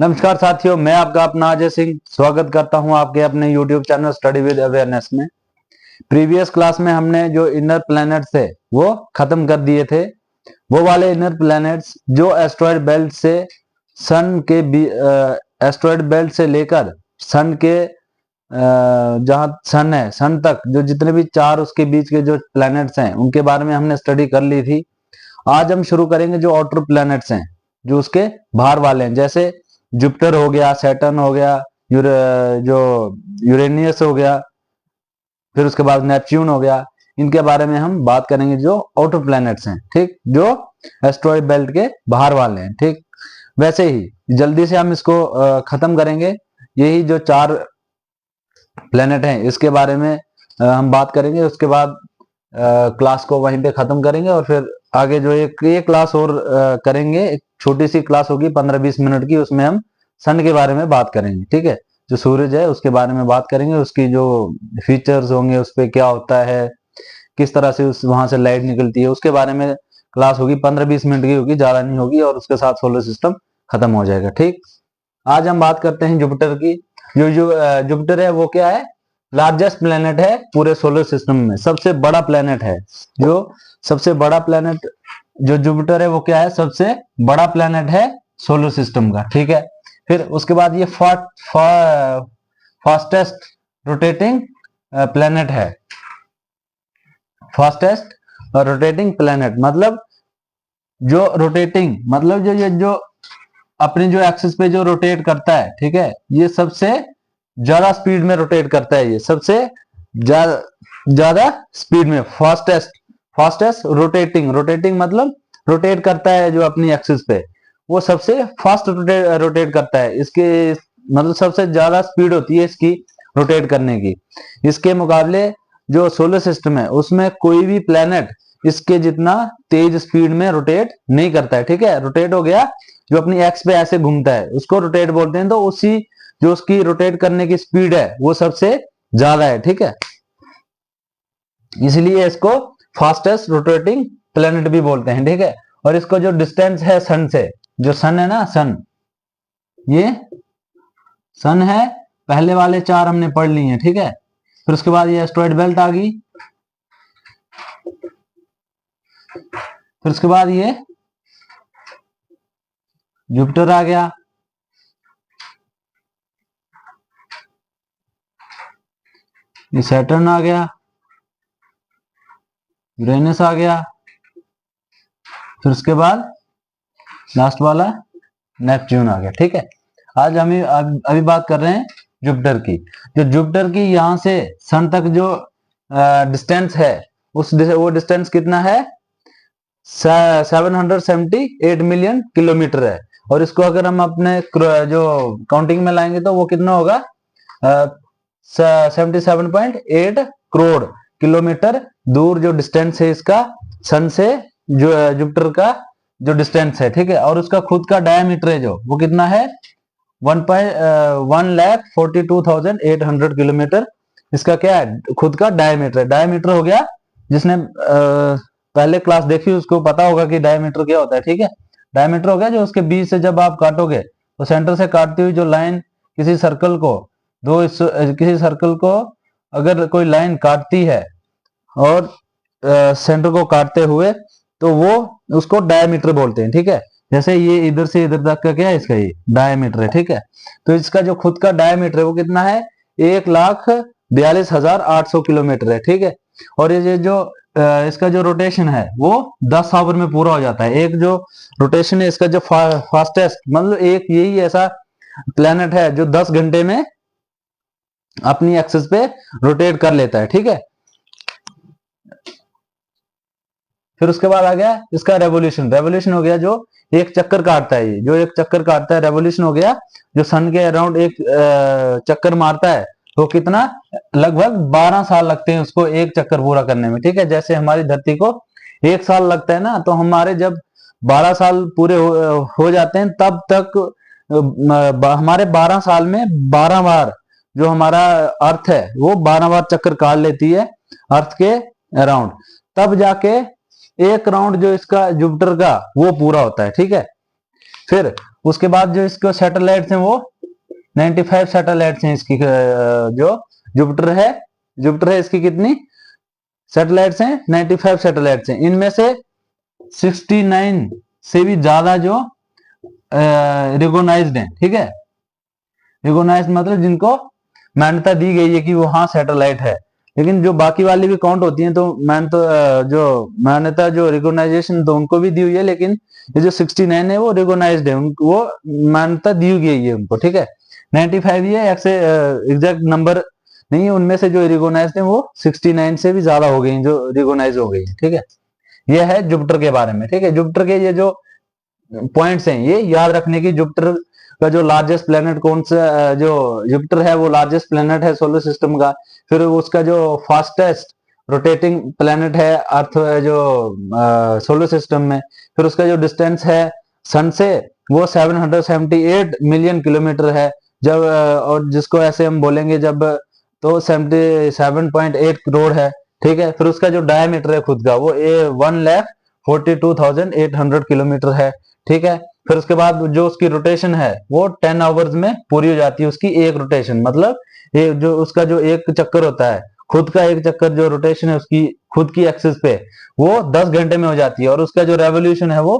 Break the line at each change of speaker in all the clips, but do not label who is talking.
नमस्कार साथियों, मैं आपका अपना अजय सिंह स्वागत करता हूं आपके अपने YouTube channel study with awareness में। प्रीवियस क्लास में हमने जो इनर प्लैनेट्स थे वो खत्म कर दिए थे। वो वाले इनर प्लैनेट्स जो एस्ट्रॉयड बेल्ट से सन के एस्ट्रॉयड बेल्ट से लेकर सन के जहां सन है सन तक जो जितने भी चार उसके बीच के जो प्लैनेट्स हैं उनके बारे में हमने स्टडी कर ली थी। आज हम शुरू करेंगे जो आउटर प्लैनेट्स हैं जो उसके बाहर वाले हैं, जैसे जुपिटर हो गया, सैटर्न हो गया, जो यूरेनियस हो गया, फिर उसके बाद नेपच्यून हो गया। इनके बारे में हम बात करेंगे जो आउटर प्लैनेट्स हैं, ठीक, जो एस्ट्रॉयड बेल्ट के बाहर वाले हैं। ठीक, वैसे ही जल्दी से हम इसको खत्म करेंगे। यही जो चार प्लैनेट हैं इसके बारे में हम बात करेंगे। उसके बाद क्लास को वहीं पे खत्म करेंगे और फिर आगे जो एक क्लास और करेंगे। एक छोटी सी क्लास होगी 15-20 मिनट की, उसमें हम सन के बारे में बात करेंगे। ठीक है, जो सूरज है उसके बारे में बात करेंगे, उसकी जो फीचर्स होंगे, उस पर क्या होता है, किस तरह से उस वहां से लाइट निकलती है, उसके बारे में क्लास होगी। 15-20 मिनट की होगी, ज्यादा नहीं होगी, और उसके साथ सोलर सिस्टम खत्म हो जाएगा। ठीक, आज हम बात करते हैं जुपिटर की। जो जुपिटर है वो क्या है? लार्जेस्ट प्लेनेट है पूरे सोलर सिस्टम में, सबसे बड़ा प्लेनेट है। जो सबसे बड़ा प्लेनेट जो जुपिटर है वो क्या है? सबसे बड़ा प्लेनेट है सोलर सिस्टम का। ठीक है, फिर उसके बाद ये फास्टेस्ट रोटेटिंग प्लेनेट है। फास्टेस्ट रोटेटिंग प्लेनेट मतलब जो रोटेटिंग मतलब जो अपनी जो एक्सिस पे जो रोटेट करता है, ठीक है, ये सबसे ज्यादा स्पीड में रोटेट करता है। ये सबसे ज्यादा स्पीड में फास्टेस्ट रोटेटिंग मतलब रोटेट करता है जो अपनी एक्सिस पे, वो सबसे फास्ट रोटेट करता है। इसके मतलब सबसे ज्यादा स्पीड होती है इसकी रोटेट करने की। इसके मुकाबले जो सोलर सिस्टम है उसमें कोई भी प्लेनेट इसके जितना तेज स्पीड में रोटेट नहीं करता है। ठीक है, रोटेट हो गया जो अपनी एक्स पे ऐसे घूमता है उसको रोटेट बोलते हैं। तो उसी जो उसकी रोटेट करने की स्पीड है वो सबसे ज्यादा है। ठीक है, इसलिए इसको फास्टेस्ट रोटेटिंग प्लेनेट भी बोलते हैं। ठीक है, और इसको जो डिस्टेंस है सन से, जो सन है ना, सन, ये सन है, पहले वाले चार हमने पढ़ लिए हैं। ठीक है, फिर उसके बाद ये एस्ट्रॉयड बेल्ट आ गई, फिर उसके बाद ये जुपिटर आ गया, ये सैटर्न आ गया, यूरेनस आ गया, फिर उसके बाद लास्ट वाला नेपच्यून आ गया। ठीक है, आज हम अभी बात कर रहे हैं जुपिटर की। जो जुपिटर की यहां से सन तक जो डिस्टेंस है वो डिस्टेंस कितना है? 778 मिलियन किलोमीटर है। और इसको अगर हम अपने जो काउंटिंग में लाएंगे तो वो कितना होगा? 77.8 करोड़ किलोमीटर दूर जो डिस्टेंस है इसका सन से, जो जुपिटर का जो डिस्टेंस है। ठीक है, और उसका खुद का डायमीटर है जो वो कितना है? 1,42,800 किलोमीटर इसका क्या है? खुद का डायमीटर। डायमीटर हो गया, जिसने पहले क्लास देखी उसको पता होगा कि डायमीटर क्या होता है। ठीक है, डायमीटर हो गया जो उसके बीच से जब आप काटोगे तो सेंटर से काटती हुई जो लाइन किसी सर्कल को किसी सर्कल को अगर कोई लाइन काटती है और सेंटर को काटते हुए, तो वो उसको डायमीटर बोलते हैं। ठीक है, जैसे ये इधर से इधर तक का क्या है? इसका ये डायमीटर है। ठीक है, तो इसका जो खुद का डायमीटर है वो कितना है? 1,42,800 किलोमीटर है। ठीक है, और ये जो इसका जो रोटेशन है वो 10 आवर में पूरा हो जाता है। एक जो रोटेशन है इसका जो फास्टेस्ट मतलब एक यही ऐसा प्लेनेट है जो 10 घंटे में अपनी एक्सिस पे रोटेट कर लेता है। ठीक है, फिर उसके बाद आ गया इसका रेवोल्यूशन। रेवोल्यूशन हो गया जो एक चक्कर काटता है, ये जो एक चक्कर काटता है रेवोल्यूशन हो गया। जो सन के अराउंड एक चक्कर मारता है तो कितना? लगभग 12 साल लगते हैं उसको एक चक्कर पूरा करने में। ठीक है, जैसे हमारी धरती को 1 साल लगता है ना, तो हमारे जब 12 साल पूरे हो जाते हैं तब तक हमारे 12 साल में 12 बार जो हमारा अर्थ है वो 12 बार चक्कर काट लेती है अर्थ के अराउंड, तब जाके एक राउंड जो इसका जुपिटर का वो पूरा होता है। ठीक है, फिर उसके बाद जो इसको सैटेलाइट्स हैं वो 95 सैटेलाइट्स हैं इसकी, जो जुपिटर है इसकी कितनी सैटेलाइट्स हैं, 95 सैटेलाइट्स हैं। इनमें से 69 से भी ज्यादा जो रिकॉग्नाइज्ड हैं, ठीक है, रिकॉग्नाइज्ड मतलब जिनको मान्यता दी गई है कि वो हाँ सैटेलाइट है। लेकिन जो बाकी वाली भी काउंट होती हैं तो जो मान्यता जो रिकॉग्नाइजेशन तो उनको भी दी हुई है, लेकिन ये जो 69 है वो रिकॉग्नाइज्ड है, वो मान्यता दी गई है उनको, ठीक है। 95 ये एग्जैक्ट नंबर नहीं है, उनमें से जो रिकॉग्नाइज्ड है वो 69 से भी ज्यादा हो गई जो रिकॉग्नाइज हो गई है, ठीक है। ये है जुपिटर के बारे में, ठीक है। जुपिटर के ये जो पॉइंट्स हैं ये याद रखने की, जुपिटर का जो लार्जेस्ट प्लेनेट कौन सा, जो जुपिटर है वो लार्जेस्ट प्लेनेट है सोलर सिस्टम का। फिर उसका जो फास्टेस्ट रोटेटिंग प्लेनेट है अर्थ जो सोलर सिस्टम में। फिर उसका जो डिस्टेंस है सन से वो 778 मिलियन किलोमीटर है। जब और जिसको ऐसे हम बोलेंगे जब तो 77.8 करोड़ है, ठीक है। फिर उसका जो डायमीटर है खुद का वो 1,42,800 किलोमीटर है, ठीक है। फिर उसके बाद जो उसकी रोटेशन है वो 10 आवर्स में पूरी हो जाती है उसकी एक रोटेशन, मतलब ये जो उसका जो एक चक्कर होता है खुद का एक चक्कर जो रोटेशन है उसकी खुद की एक्सिस पे वो 10 घंटे में हो जाती है। और उसका जो रेवोल्यूशन है वो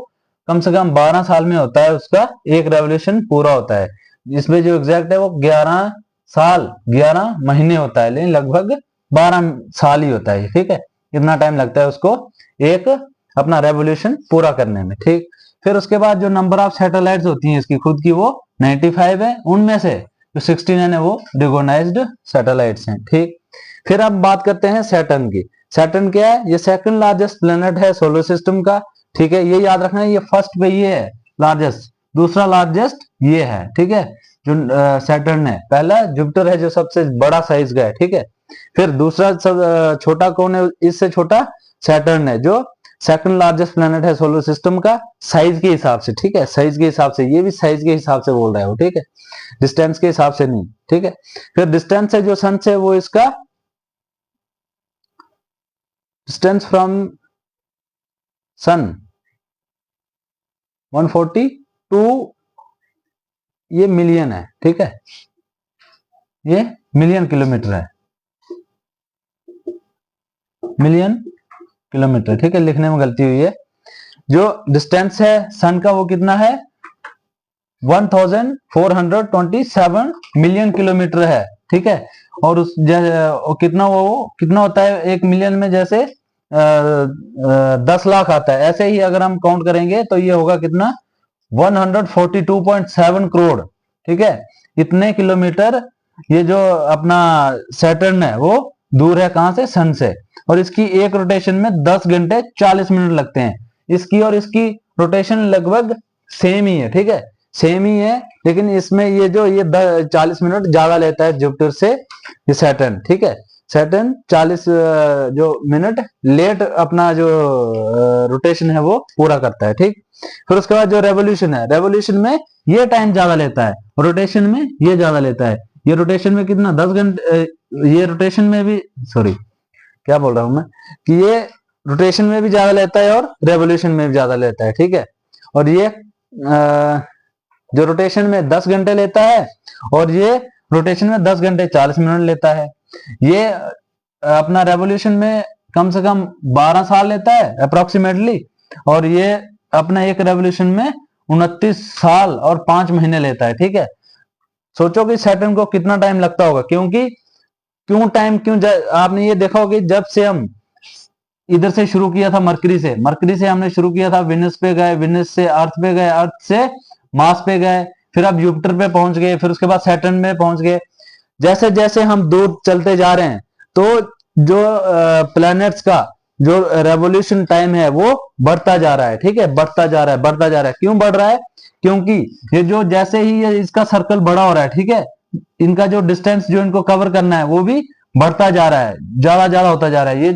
कम से कम 12 साल में होता है, उसका एक रेवोल्यूशन पूरा होता है। इसमें जो एग्जैक्ट है वो 11 साल 11 महीने होता है, लेकिन लगभग 12 साल ही होता है, ठीक है। इतना टाइम लगता है उसको एक अपना रेवोल्यूशन पूरा करने में, ठीक। फिर उसके बाद जो नंबर ऑफ सैटेलाइट्स होती हैं इसकी खुद की वो 95 है, उनमें से जो 69 है वो रिकॉग्नाइज्ड सैटेलाइट्स हैं, ठीक। फिर अब बात करते हैं सैटर्न की। सैटर्न क्या है, ये सेकंड लार्जेस्ट प्लेनेट है सोलर सिस्टम का, ठीक है। ये याद रखना है, ये फर्स्ट पे ये है लार्जेस्ट, दूसरा लार्जेस्ट ये है, ठीक है। जो सैटर्न है, पहला जुपिटर है जो सबसे बड़ा साइज का है, ठीक है। फिर दूसरा सब छोटा कौन है, इससे छोटा सैटर्न है जो सेकंड लार्जेस्ट प्लेनेट है सोलर सिस्टम का साइज के हिसाब से, ठीक है। साइज के हिसाब से, ये भी साइज के हिसाब से बोल रहा है वो, ठीक है, डिस्टेंस के हिसाब से नहीं, ठीक है। फिर डिस्टेंस है जो सन से वो इसका डिस्टेंस फ्रॉम सन 142 ये मिलियन है, ठीक है, ये मिलियन किलोमीटर है, मिलियन किलोमीटर, ठीक है। लिखने में गलती हुई है। जो डिस्टेंस है सन का वो कितना है 1427 मिलियन किलोमीटर है, ठीक है। और उस कितना कितना होता है एक मिलियन में, जैसे 10 लाख आता है, ऐसे ही अगर हम काउंट करेंगे तो ये होगा कितना 142.7 करोड़, ठीक है। इतने किलोमीटर ये जो अपना सैटर्न है वो दूर है कहां से, सन से। और इसकी एक रोटेशन में 10 घंटे 40 मिनट लगते हैं। इसकी और इसकी रोटेशन लगभग सेम ही है, ठीक है, सेम ही है। लेकिन इसमें ये जो ये 40 मिनट ज्यादा लेता है जुपिटर से ये सैटर्न, ठीक है। सैटर्न 40 जो मिनट लेट अपना जो रोटेशन है वो पूरा करता है, ठीक। फिर उसके बाद जो रेवोल्यूशन है, रेवोल्यूशन में ये टाइम ज्यादा लेता है, रोटेशन में ये ज्यादा लेता है। ये रोटेशन में कितना 10 घंटे, ये रोटेशन में भी, सॉरी क्या बोल रहा हूं मैं, कि ये रोटेशन में भी ज्यादा लेता है और रेवोल्यूशन में भी ज्यादा लेता है, ठीक है। और ये जो रोटेशन में 10 घंटे लेता है और ये रोटेशन में 10 घंटे 40 मिनट लेता है। ये अपना रेवोल्यूशन में कम से कम 12 साल लेता है अप्रोक्सीमेटली, और ये अपना एक रेवोल्यूशन में 29 साल और 5 महीने लेता है, ठीक है। सोचो कि सैटर्न को कितना टाइम लगता होगा, क्योंकि आपने ये देखा होगा कि जब से हम इधर से शुरू किया था मरकरी से हमने शुरू किया था, विनस पे गए, विनस से अर्थ पे गए, अर्थ से मार्स पे गए, फिर अब जुपिटर पे पहुंच गए, फिर उसके बाद सैटर्न में पहुंच गए। जैसे जैसे हम दूर चलते जा रहे हैं तो जो प्लैनेट्स का जो रेवोल्यूशन टाइम है वो बढ़ता जा रहा है, ठीक है, बढ़ता जा रहा है। क्यों बढ़ रहा है, क्योंकि ये जो जैसे ही ये इसका सर्कल बड़ा हो रहा है, ठीक है, इनका जो डिस्टेंस जो इनको कवर करना है वो भी बढ़ता जा रहा है, ज्यादा होता जा रहा है।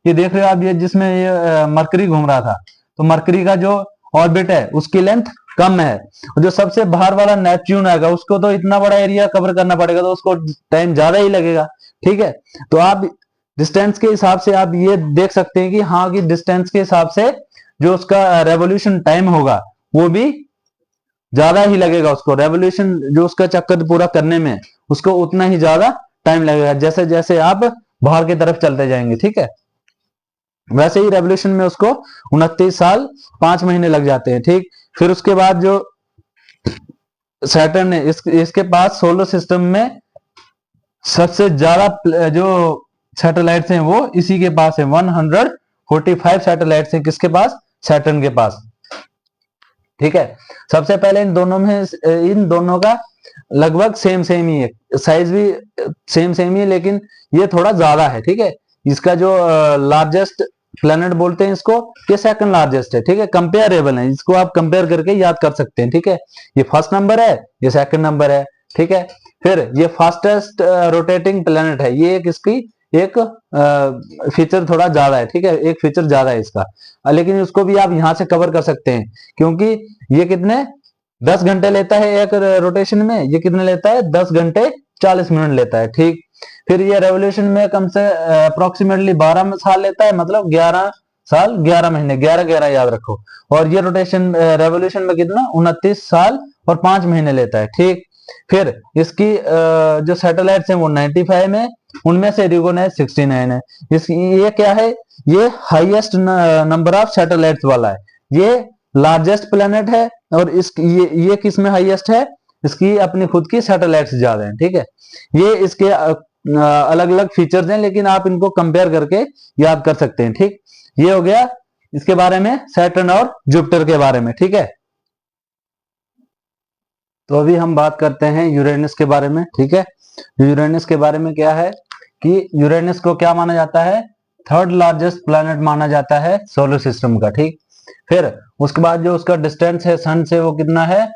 ये देख रहे हो आप, ये जिसमें ये मरकरी घूम रहा था, तो मरकरी का जो ऑर्बिट है उसकी लेंथ कम है। जो सबसे बाहर वाला नेपच्यून आएगा उसको तो इतना बड़ा एरिया कवर करना पड़ेगा, तो उसको टाइम ज्यादा ही लगेगा, ठीक है। तो आप डिस्टेंस के हिसाब से आप ये देख सकते हैं कि हाँ, कि डिस्टेंस के हिसाब से जो उसका रेवोल्यूशन टाइम होगा वो भी ज्यादा ही लगेगा उसको, रेवोल्यूशन जो उसका चक्कर पूरा करने में उसको उतना ही ज्यादा टाइम लगेगा जैसे जैसे आप बाहर की तरफ चलते जाएंगे, ठीक है। वैसे ही रेवोल्यूशन में उसको 29 साल 5 महीने लग जाते हैं, ठीक। फिर उसके बाद जो सैटर्न है, इसके पास सोलर सिस्टम में सबसे ज्यादा जो सैटेलाइट्स हैं वो इसी के पास है। 145 सैटेलाइट्स हैं किसके पास, सैटर्न के पास, ठीक है। सबसे पहले इन दोनों का लगभग सेम सेम ही है, साइज भी सेम सेम ही है, लेकिन ये थोड़ा ज्यादा है, ठीक है। इसका जो लार्जेस्ट प्लेनेट बोलते हैं इसको, ये सेकंड लार्जेस्ट है, ठीक है। कंपेयरेबल है, इसको आप कंपेयर करके याद कर सकते हैं, ठीक है। ये फर्स्ट नंबर है, ये सेकंड नंबर है, ठीक है। फिर ये फास्टेस्ट रोटेटिंग प्लेनेट है, ये एक इसकी एक फीचर थोड़ा ज्यादा है, ठीक है, एक फीचर ज्यादा है इसका, लेकिन उसको भी आप यहां से कवर कर सकते हैं, क्योंकि ये कितने 10 घंटे लेता है एक रोटेशन में, ये कितने लेता है 10 घंटे 40 मिनट लेता है, ठीक। फिर ये रेवोल्यूशन में कम से अप्रोक्सीमेटली 12 साल लेता है, मतलब 11 साल 11 महीने, 11 याद रखो। और ये रोटेशन रेवोल्यूशन में कितना 29 साल और 5 महीने लेता है, ठीक। फिर इसकी जो सैटेलाइट्स हैं वो 95 है, उनमें से रिगोनाइज 69 है। ये क्या है, ये हाईएस्ट नंबर ऑफ सैटेलाइट्स वाला है, ये लार्जेस्ट प्लेनेट है। और ये किस में हाईएस्ट है, इसकी अपनी खुद की सैटेलाइट्स ज्यादा है, ठीक है। ये इसके अलग अलग फीचर्स हैं, लेकिन आप इनको कंपेयर करके याद कर सकते हैं, ठीक। ये हो गया इसके बारे में, सैटर्न और जुपिटर के बारे में, ठीक है। तो अभी हम बात करते हैं यूरेनस के बारे में, ठीक है। यूरेनस के बारे में क्या है कि यूरेनस को क्या माना जाता है, थर्ड लार्जेस्ट प्लैनेट माना जाता है सोलर सिस्टम का, ठीक। फिर उसके बाद जो उसका डिस्टेंस है सन से वो कितना है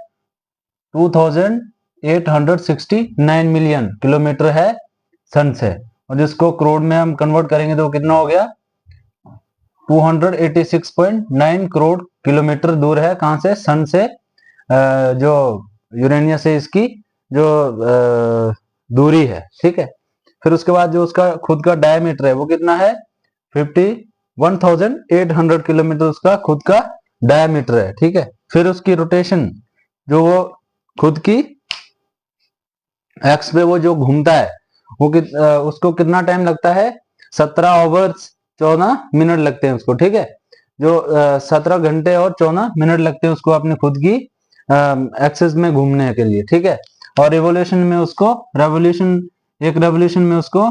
2869 मिलियन किलोमीटर है सन से, और जिसको करोड़ में हम कन्वर्ट करेंगे तो कितना हो गया 286.9 करोड़ किलोमीटर दूर है, कहां से, सन से। जो यूरेनियस है इसकी जो दूरी है, ठीक है। फिर उसके बाद जो उसका खुद का डायमीटर है वो कितना है 51,800 किलोमीटर उसका खुद का डायमीटर है, ठीक है। फिर उसकी रोटेशन जो वो खुद की एक्स पे वो जो घूमता है वो उसको कितना टाइम लगता है 17 ओवर्स 14 मिनट लगते हैं उसको, ठीक है। जो 17 घंटे और 14 मिनट लगते हैं उसको अपनी खुद की एक्सिस में घूमने के लिए, ठीक है। और रेवोल्यूशन में उसको एक रेवोल्यूशन में उसको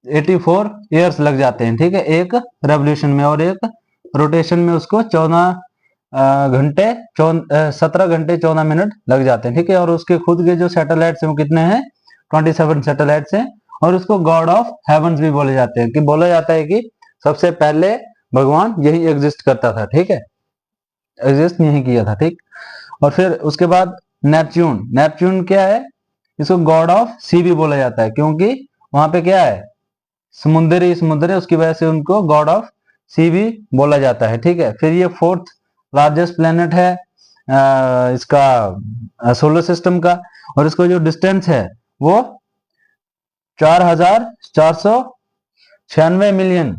84 ईयर्स लग जाते हैं, ठीक है, एक रेवोल्यूशन में। और एक रोटेशन में उसको 17 घंटे 14 मिनट लग जाते हैं, ठीक है। और उसके खुद के जो सैटेलाइट्स हैं वो कितने हैं 27 सैटेलाइट्स हैं। और उसको गॉड ऑफ हेवंस भी बोले जाते हैं, कि बोला जाता है कि सबसे पहले भगवान यही एग्जिस्ट करता था, ठीक है, एग्जिस्ट यही किया था, ठीक। और फिर उसके बाद नेपच्यून क्या है, इसको गॉड ऑफ सी भी बोला जाता है, क्योंकि वहां पे क्या है समुद्र है, उसकी वजह से उनको गॉड ऑफ सी भी बोला जाता है, ठीक है। फिर ये फोर्थ लार्जेस्ट प्लेनेट है इसका सोलर सिस्टम का, और इसको जो डिस्टेंस है वो 4,496 मिलियन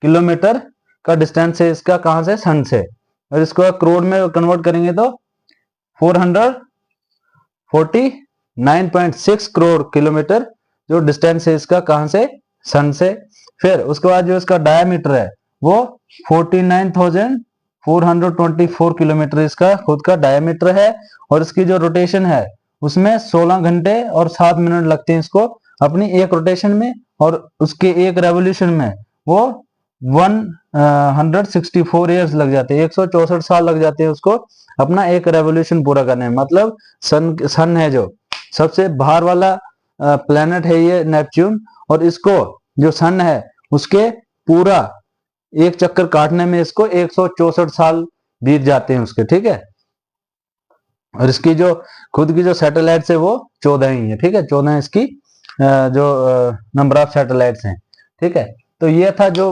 किलोमीटर का डिस्टेंस है इसका, कहां से, सन से। और इसको करोड़ में कन्वर्ट करेंगे तो 449.6 करोड़ किलोमीटर जो डिस्टेंस है इसका, कहां से, सन से। फिर उसके बाद जो इसका डायमीटर है वो 49,424 किलोमीटर इसका खुद का डायमीटर है। और इसकी जो रोटेशन है उसमें 16 घंटे और 7 मिनट लगते हैं इसको अपनी एक रोटेशन में, और उसके एक रेवोल्यूशन में वो 164 ईयर्स लग जाते हैं, 164 साल लग जाते हैं उसको अपना एक रेवोल्यूशन पूरा करने में। मतलब सन है जो सबसे बाहर वाला प्लेनेट है ये नेपच्यून, और इसको जो सन है उसके पूरा एक चक्कर काटने में इसको 164 साल बीत जाते हैं उसके, ठीक है। और इसकी जो खुद की जो सैटेलाइट्स है वो 14 ही है, ठीक है, 14 इसकी जो नंबर ऑफ सैटेलाइट्स हैं, ठीक है। तो ये था जो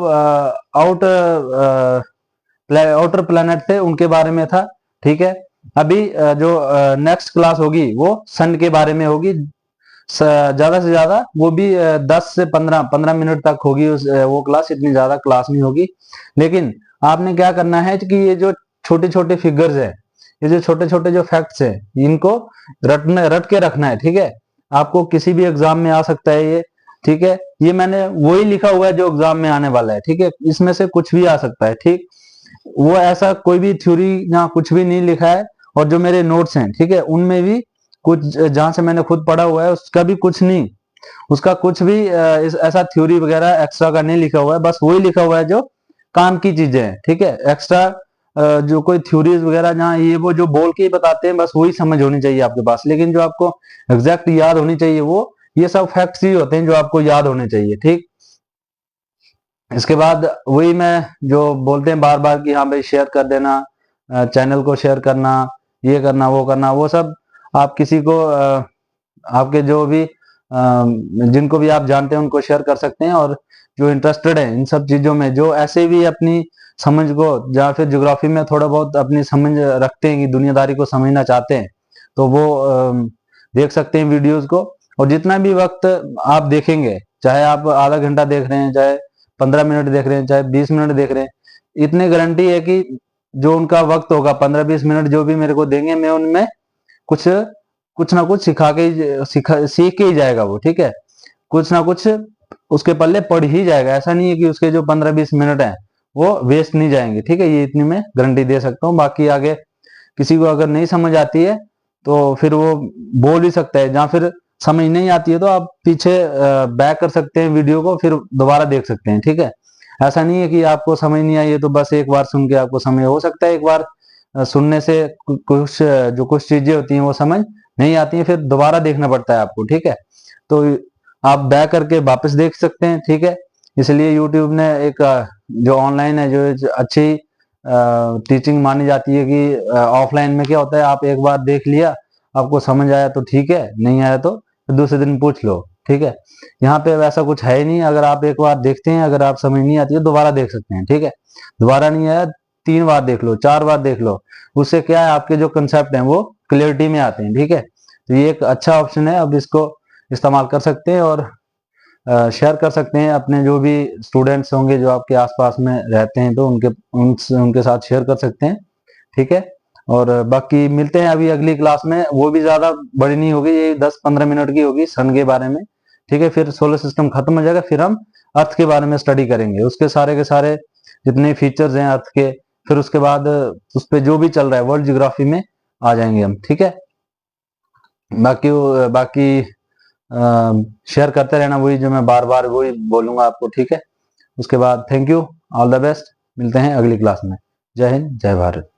आउटर प्लैनेट थे उनके बारे में था, ठीक है। अभी जो नेक्स्ट क्लास होगी वो सन के बारे में होगी, ज्यादा से ज्यादा वो भी 10 से 15 मिनट तक होगी वो क्लास, इतनी ज्यादा क्लास नहीं होगी। लेकिन आपने क्या करना है कि ये जो छोटे छोटे फिगर्स है ये जो छोटे छोटे जो फैक्ट्स हैं इनको रट के रखना है, ठीक है। आपको किसी भी एग्जाम में आ सकता है ये, ठीक है। ये मैंने वही लिखा हुआ है जो एग्जाम में आने वाला है, ठीक है। इसमें से कुछ भी आ सकता है, ठीक। वो ऐसा कोई भी थ्योरी या कुछ भी नहीं लिखा है। और जो मेरे नोट्स हैं, ठीक है, उनमें भी कुछ जहां से मैंने खुद पढ़ा हुआ है उसका भी कुछ नहीं, उसका कुछ भी ऐसा थ्योरी वगैरह एक्स्ट्रा का नहीं लिखा हुआ है। बस वही लिखा हुआ है जो काम की चीजें हैं, ठीक है। एक्स्ट्रा जो कोई थ्योरीज वगैरह जहाँ ये वो जो बोल के ही बताते हैं, बस वही समझ होनी चाहिए आपके पास। लेकिन जो आपको एग्जैक्ट याद होनी चाहिए वो ये सब फैक्ट्स ही होते हैं जो आपको याद होने चाहिए, ठीक। इसके बाद वही मैं जो बोलते हैं बार बार कि हाँ भाई शेयर कर देना, चैनल को शेयर करना, ये करना वो करना, वो सब आप किसी को आपके जो भी जिनको भी आप जानते हैं उनको शेयर कर सकते हैं। और जो इंटरेस्टेड है इन सब चीजों में, जो ऐसे भी अपनी समझ को या फिर ज्योग्राफी में थोड़ा बहुत अपनी समझ रखते हैं कि दुनियादारी को समझना चाहते हैं, तो वो देख सकते हैं वीडियोस को। और जितना भी वक्त आप देखेंगे, चाहे आप आधा घंटा देख रहे हैं, चाहे 15 मिनट देख रहे हैं, चाहे 20 मिनट देख रहे हैं, इतनी गारंटी है कि जो उनका वक्त होगा 15-20 मिनट जो भी मेरे को देंगे, मैं उनमें कुछ कुछ ना कुछ सीख के ही जाएगा वो, ठीक है। कुछ ना कुछ उसके पल्ले पड़ ही जाएगा। ऐसा नहीं है कि उसके जो 15-20 मिनट हैं वो वेस्ट नहीं जाएंगे, ठीक है। ये इतनी मैं गारंटी दे सकता हूँ। बाकी आगे किसी को अगर नहीं समझ आती है तो फिर वो बोल ही सकता है, जहाँ फिर समझ नहीं आती है तो आप पीछे बैक कर सकते हैं वीडियो को, फिर दोबारा देख सकते हैं, ठीक है। ऐसा नहीं है कि आपको समझ नहीं आई है तो बस एक बार सुन के आपको समझ, हो सकता है एक बार सुनने से कुछ चीजें होती हैं वो समझ नहीं आती है, फिर दोबारा देखना पड़ता है आपको, ठीक है। तो आप बैक करके वापस देख सकते हैं, ठीक है। इसलिए YouTube ने एक जो ऑनलाइन है जो अच्छी टीचिंग मानी जाती है कि ऑफलाइन में क्या होता है, आप एक बार देख लिया, आपको समझ आया तो ठीक है, नहीं आया तो दूसरे दिन पूछ लो, ठीक है। यहाँ पे वैसा कुछ है ही नहीं। अगर आप एक बार देखते हैं, अगर आप समझ नहीं आती है दोबारा देख सकते हैं, ठीक है। दोबारा नहीं आया 3 बार देख लो, 4 बार देख लो, उससे क्या है आपके जो कंसेप्ट हैं वो क्लियरिटी में आते हैं, ठीक है। तो ये एक अच्छा ऑप्शन है, अब इसको इस्तेमाल कर सकते हैं और शेयर कर सकते हैं अपने जो भी स्टूडेंट्स होंगे जो आपके आसपास में रहते हैं, तो उनके साथ शेयर कर सकते हैं, ठीक है। और बाकी मिलते हैं अभी अगली क्लास में, वो भी ज्यादा बड़ी नहीं होगी, ये 10-15 मिनट की होगी सन के बारे में, ठीक है। फिर सोलर सिस्टम खत्म हो जाएगा, फिर हम अर्थ के बारे में स्टडी करेंगे, उसके सारे के सारे जितने फीचर्स हैं अर्थ के, फिर उसके बाद उस पर जो भी चल रहा है वर्ल्ड ज्योग्राफी में आ जाएंगे हम, ठीक है। बाकी शेयर करते रहना, वही जो मैं बार बार वही बोलूंगा आपको, ठीक है। उसके बाद thank you, all the best, मिलते हैं अगली क्लास में। जय हिंद, जय भारत।